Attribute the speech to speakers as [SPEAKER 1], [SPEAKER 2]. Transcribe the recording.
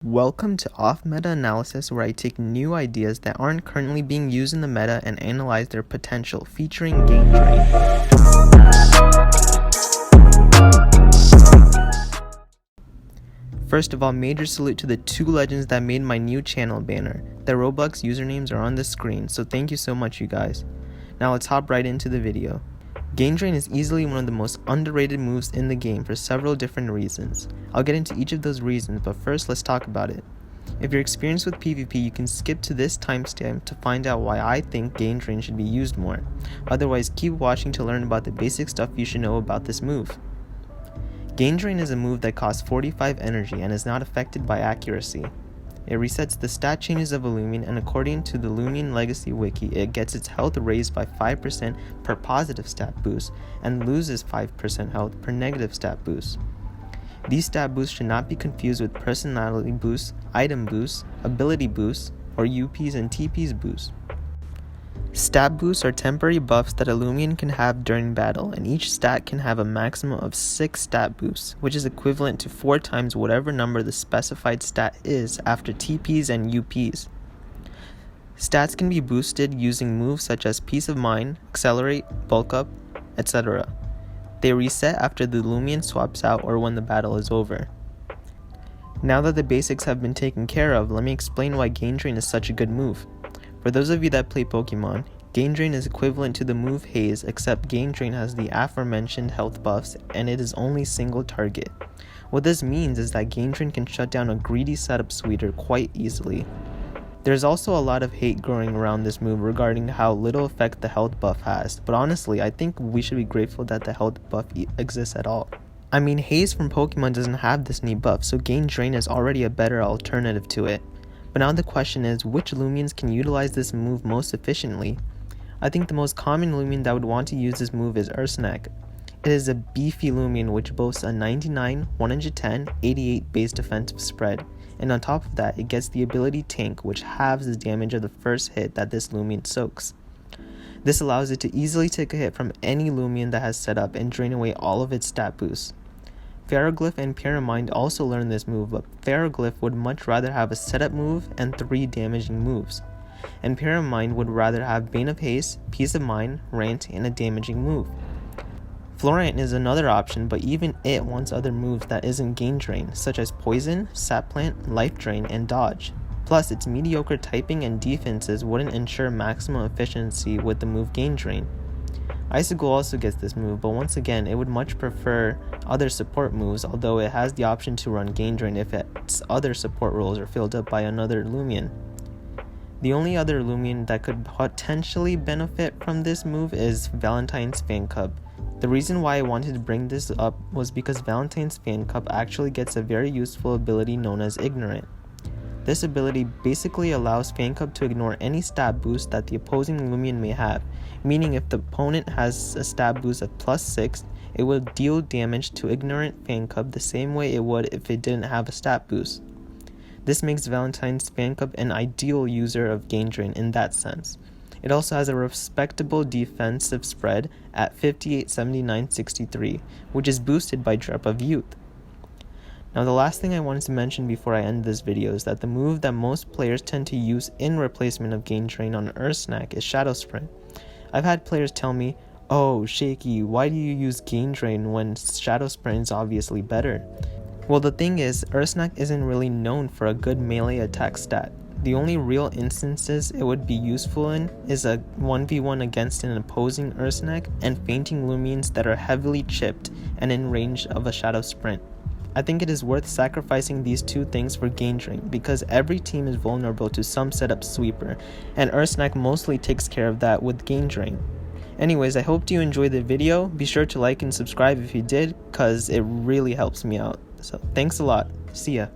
[SPEAKER 1] Welcome to Off-Meta Analysis, where I take new ideas that aren't currently being used in the meta and analyze their potential, featuring game drain. First of all, major salute to the two legends that made my new channel banner. Their Roblox usernames are on the screen, so thank you so much, you guys. Now let's hop right into the video. Game Drain is easily one of the most underrated moves in the game for several different reasons. I'll get into each of those reasons, but first let's talk about it. If you're experienced with PvP, you can skip to this timestamp to find out why I think Game Drain should be used more. Otherwise, keep watching to learn about the basic stuff you should know about this move. Game Drain is a move that costs 45 energy and is not affected by accuracy. It resets the stat changes of a Loomian, and according to the Loomian Legacy Wiki, it gets its health raised by 5% per positive stat boost and loses 5% health per negative stat boost. These stat boosts should not be confused with personality boosts, item boosts, ability boosts, or UPs and TPs boosts. Stat boosts are temporary buffs that a Loomian can have during battle, and each stat can have a maximum of 6 stat boosts, which is equivalent to 4 times whatever number the specified stat is after TPs and UPs. Stats can be boosted using moves such as Peace of Mind, Accelerate, Bulk Up, etc. They reset after the Loomian swaps out or when the battle is over. Now that the basics have been taken care of, let me explain why Game Drain is such a good move. For those of you that play Pokemon, Game Drain is equivalent to the move Haze, except Game Drain has the aforementioned health buffs and it is only single target. What this means is that Game Drain can shut down a greedy setup sweeter quite easily. There's also a lot of hate growing around this move regarding how little effect the health buff has, but honestly I think we should be grateful that the health buff exists at all. I mean, Haze from Pokemon doesn't have this neat buff, so Game Drain is already a better alternative to it. But now the question is, which Loomians can utilize this move most efficiently? I think the most common Loomian that would want to use this move is Ursnac. It is a beefy Loomian which boasts a 99, 110, 88 base defensive spread, and on top of that it gets the ability Tank, which halves the damage of the first hit that this Loomian soaks. This allows it to easily take a hit from any Loomian that has set up and drain away all of its stat boosts. Pharoglyph and Pyramind also learned this move, but Pharoglyph would much rather have a setup move and 3 damaging moves, and Pyramind would rather have Bane of Haste, Peace of Mind, Rant, and a damaging move. Florant is another option, but even it wants other moves that isn't Game Drain, such as Poison, Sap Plant, Life Drain, and Dodge. Plus, its mediocre typing and defenses wouldn't ensure maximum efficiency with the move Game Drain. Icigool also gets this move, but once again, it would much prefer other support moves, although it has the option to run Game Drain if its other support roles are filled up by another Loomian. The only other Loomian that could potentially benefit from this move is Valentine's Fan Cup. The reason why I wanted to bring this up was because Valentine's Fan Cup actually gets a very useful ability known as Ignorant. This ability basically allows Fan Cup to ignore any stat boost that the opposing Loomian may have, meaning if the opponent has a stat boost of +6, it will deal damage to Ignorant Fan Cup the same way it would if it didn't have a stat boost. This makes Valentine's Fan Cup an ideal user of Game Drain in that sense. It also has a respectable defensive spread at 58, 79, 63, which is boosted by Drop of Youth. Now the last thing I wanted to mention before I end this video is that the move that most players tend to use in replacement of Game Drain on Ursnac is Shadow Sprint. I've had players tell me, "Oh, Shaky, why do you use Game Drain when Shadow Sprint is obviously better?" Well, the thing is, Ursnac isn't really known for a good melee attack stat. The only real instances it would be useful in is a 1v1 against an opposing Ursnac and fainting Loomians that are heavily chipped and in range of a Shadow Sprint. I think it is worth sacrificing these two things for Game Drain because every team is vulnerable to some setup sweeper, and Ursnac mostly takes care of that with Game Drain. Anyways, I hope you enjoyed the video. Be sure to like and subscribe if you did, cause it really helps me out. So thanks a lot. See ya.